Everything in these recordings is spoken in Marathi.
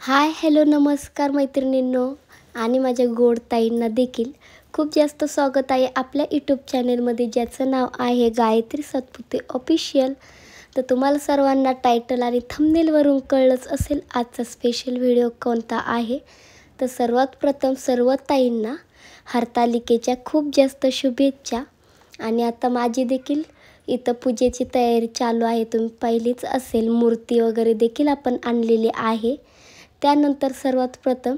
हाय, हॅलो, नमस्कार मैत्रिणींनो आणि माझ्या गोड ताईंना देखील खूप जास्त स्वागत आहे आपल्या यूट्यूब चॅनलमध्ये, ज्याचं नाव आहे गायत्री सातपुते ऑफिशियल. तर तुम्हाला सर्वांना टायटल आणि थंबनेलवरून कळलंच असेल आजचा स्पेशल व्हिडिओ कोणता आहे. तर सर्वात प्रथम सर्व ताईंना हरतालिकेच्या खूप जास्त शुभेच्छा. आणि आता माझी देखील इथं पूजेची तयारी चालू आहे. तुम्ही पाहिलीच असेल, मूर्ती वगैरे देखील आपण आणलेली आहे. त्यानंतर सर्वात प्रथम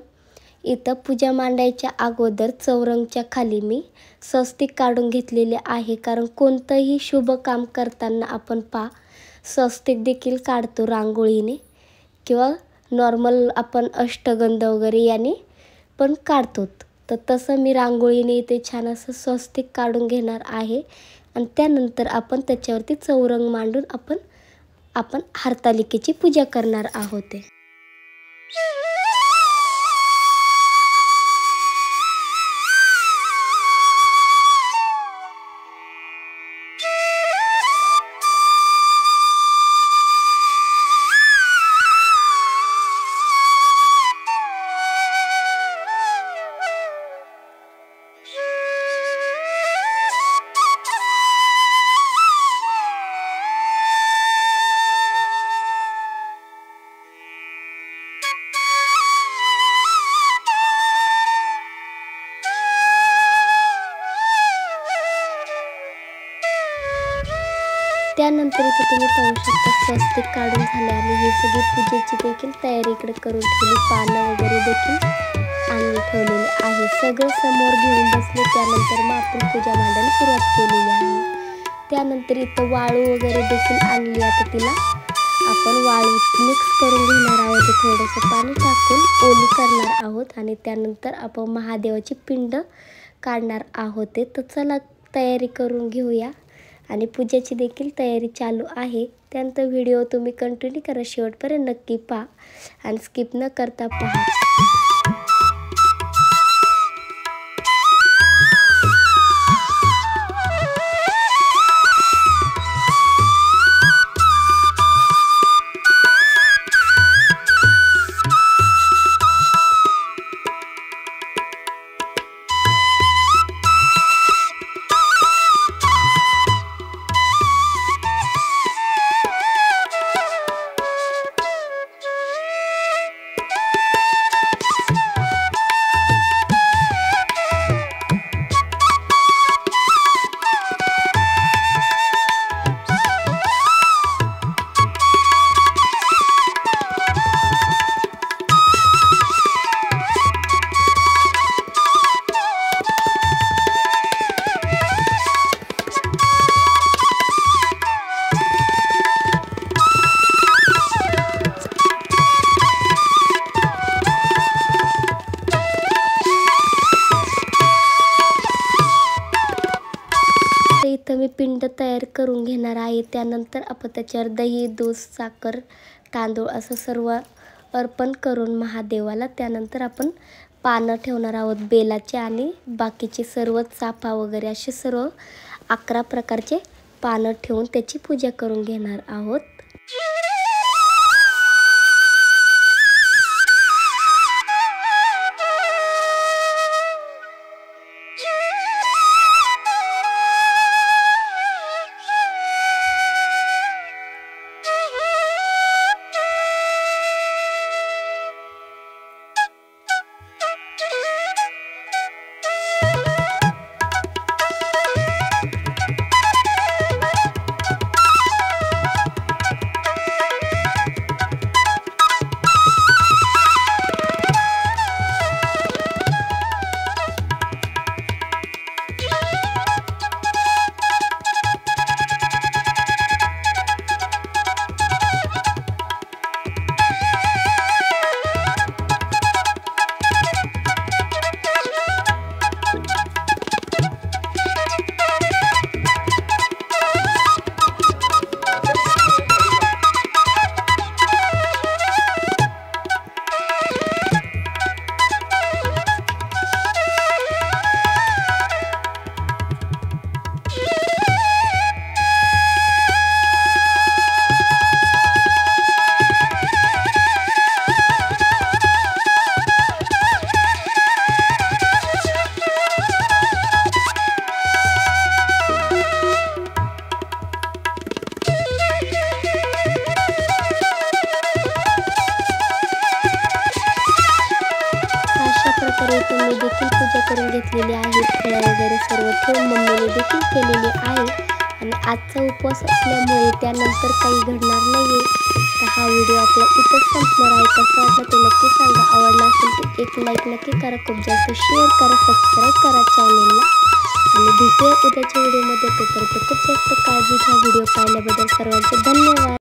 इथं पूजा मांडायच्या अगोदर चौरंगच्या खाली मी स्वस्तिक काढून घेतलेले आहे. कारण कोणतंही शुभ काम करताना आपण स्वस्तिक देखील काढतो रांगोळीने, किंवा नॉर्मल आपण अष्टगंध वगैरे याने पण काढतो. तर तसं मी रांगोळीने इथे छान असं स्वस्तिक काढून घेणार आहे. आणि त्यानंतर आपण त्याच्यावरती चौरंग मांडून आपण हरतालिकेची पूजा करणार आहोत. त्यानंतर इथे तुम्ही पाहू शकता स्वस्तिक काढून झाले आणि ही सगळी पूजेची देखील तयारी इकडे करून ठेवली. पानं वगैरे देखील आणून ठेवलेले आहे. सगळं समोर घेऊन बसले. त्यानंतर मग आपण पूजा मांडायला सुरुवात केलेली आहे. त्यानंतर इथं वाळू वगैरे देखील आणली. आता तिला आपण वाळू मिक्स करून घेणार आहोत. थोडंसं पाणी टाकून ओली करणार आहोत आणि त्यानंतर आपण महादेवाची पिंड काढणार आहोत. तर चला तयारी करून घेऊया. आणि पूजेची देखील तयारी चालू आहे. त्यानंतर व्हिडिओ तुम्ही कंटिन्यू करा, शेवटपर्यंत नक्की पहा आणि स्किप न करता पहा. इथं मी पिंड तयार करून घेणार आहे. त्यानंतर आपण त्याच्यावर दही, दूध, साखर, तांदूळ असं सर्व अर्पण करून महादेवाला त्यानंतर आपण पानं ठेवणार आहोत बेलाचे आणि बाकीचे सर्व चाफा वगैरे असे सर्व 11 प्रकारचे पानं ठेवून त्याची पूजा करून घेणार आहोत. प्रकारे इथं मी देखील पूजा करून घेतलेली आहे. फळं वगैरे सर्व ठेवून मम्मीने देखील केलेली आहे. आणि आजचा उपवास असल्यामुळे त्यानंतर काही घडणार नाही आहे. तर हा व्हिडिओ आपला इथंच संपणार आहे. कसा वाटला ते नक्की सांगा. आवडला असेल तर एक लाईक नक्की करा, खूप जास्त शेअर करा, सबस्क्राईब करा चॅनेलला. आणि भेटूया उद्याच्या व्हिडिओमध्ये. तोपर्यंत खूप जास्त काळजी घ्या. व्हिडिओ पाहिल्याबद्दल सर्वांचे धन्यवाद.